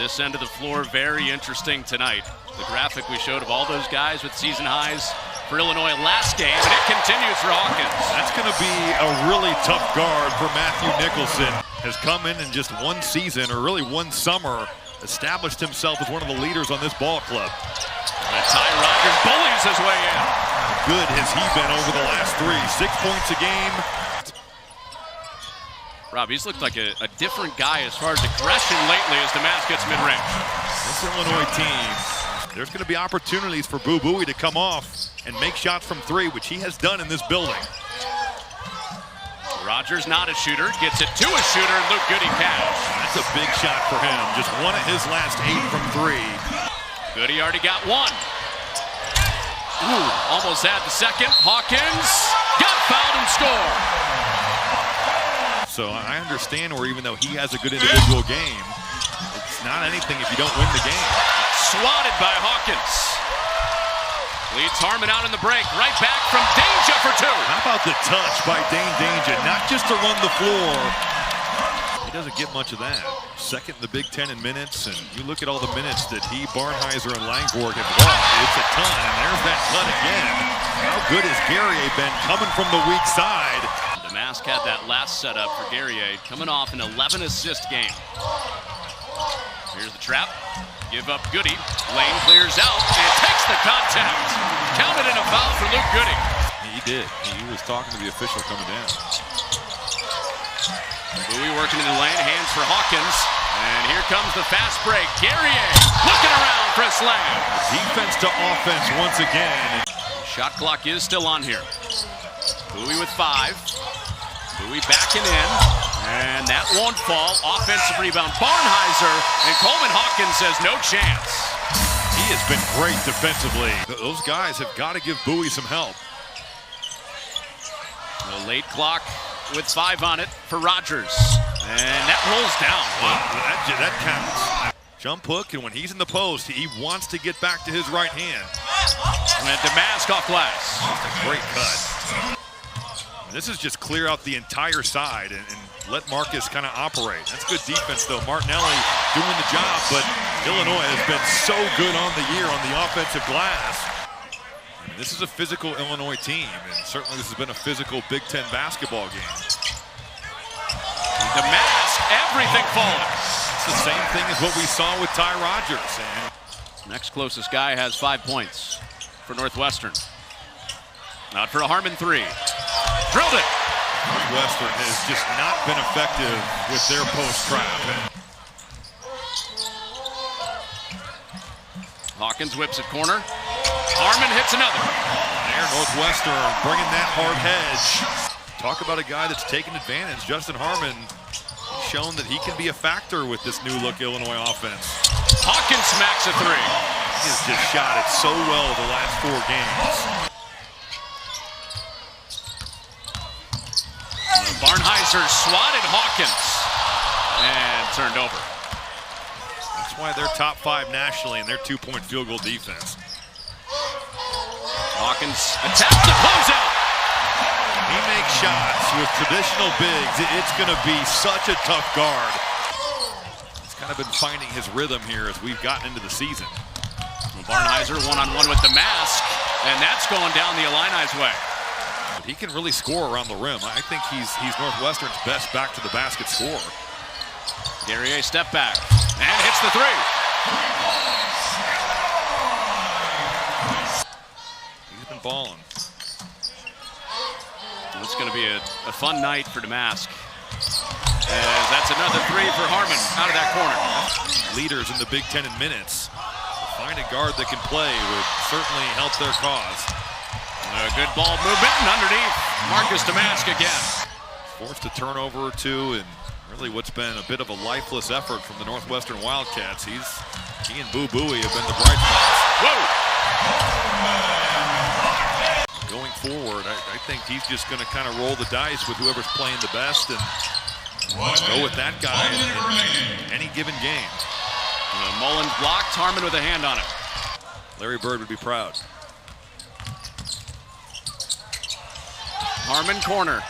This end of the floor, very interesting tonight. The graphic we showed of all those guys with season highs for Illinois last game, and it continues for Hawkins. That's going to be a really tough guard for Matthew Nicholson. Has come in just one season, or really one summer, established himself as one of the leaders on this ball club. And Ty Rogers bullies his way in. Good has he been over the last 3. 6 points a game. Rob, he's looked like a different guy as far as aggression lately as Damas gets mid-range. This Illinois team, there's going to be opportunities for Boo Buie to come off and make shots from 3, which he has done in this building. Rogers not a shooter, gets it to a shooter, and Luke Goody cash. That's a big shot for him. Just one of his last 8 from 3. Goody already got 1. Ooh, almost had the second. Hawkins got fouled and scored. So I understand where even though he has a good individual game, it's not anything if you don't win the game. Swatted by Hawkins. Leads Harmon out in the break. Right back from Danger for 2. How about the touch by Dane Danger? Not just to run the floor. He doesn't get much of that. Second in the Big Ten in minutes, and you look at all the minutes that he, Barnheiser, and Langborg have logged. It's a ton, and there's that cut again. How good has Guerrier been coming from the weak side? Damask had that last setup for Guerrier, coming off an 11-assist game. Here's the trap. Give up Goody. Lane clears out and takes the contact. Counted in a foul for Luke Goody. He did. He was talking to the official coming down. Bowie working in the lane, hands for Hawkins. And here comes the fast break. Guerrier looking around for a slam. Defense to offense once again. Shot clock is still on here. Bowie with 5. Bowie backing in. And that won't fall. Offensive rebound. Barnheiser, and Coleman Hawkins says no chance. He has been great defensively. Those guys have got to give Bowie some help. The late clock with 5 on it for Rogers. And that rolls down. Wow. That counts. Jump hook, and when he's in the post, he wants to get back to his right hand. And Damask off glass. That's a great cut. And this is just clear out the entire side and let Marcus kind of operate. That's good defense, though. Martinelli doing the job, but Illinois has been so good on the year on the offensive glass. And this is a physical Illinois team, and certainly this has been a physical Big Ten basketball game. Damask, everything falling. It's the same thing as what we saw with Ty Rogers. And next closest guy has 5 points for Northwestern. Out for a Harmon 3. Drilled it. Northwestern has just not been effective with their post trap. Hawkins whips it corner. Harmon hits another. There, Northwestern bringing that hard hedge. Talk about a guy that's taken advantage. Justin Harmon shown that he can be a factor with this new look Illinois offense. Hawkins smacks a 3. He has just shot it so well the last 4 games. Barnheiser swatted Hawkins and turned over. That's why they're top 5 nationally in their 2-point field goal defense. Hawkins attempts to close out. He makes shots with traditional bigs. It's going to be such a tough guard. He's kind of been finding his rhythm here as we've gotten into the season. Barnheiser one-on-one with Damask, and that's going down the Illini's way. He can really score around the rim. I think he's Northwestern's best back to the basket scorer. Guerrier step back and hits the 3. He's been balling. It's going to be a fun night for Damask. As that's another 3 for Harmon out of that corner. Leaders in the Big Ten in minutes. Find a guard that can play would certainly help their cause. A good ball movement, and underneath, Marcus Damask again. Forced a turnover or 2, and really what's been a bit of a lifeless effort from the Northwestern Wildcats. He and Boo Buie have been the bright spots. Whoa! Going forward, I think he's just going to kind of roll the dice with whoever's playing the best and go with that guy in any given game. Mullins blocked, Harmon with a hand on it. Larry Bird would be proud. Harmon corner.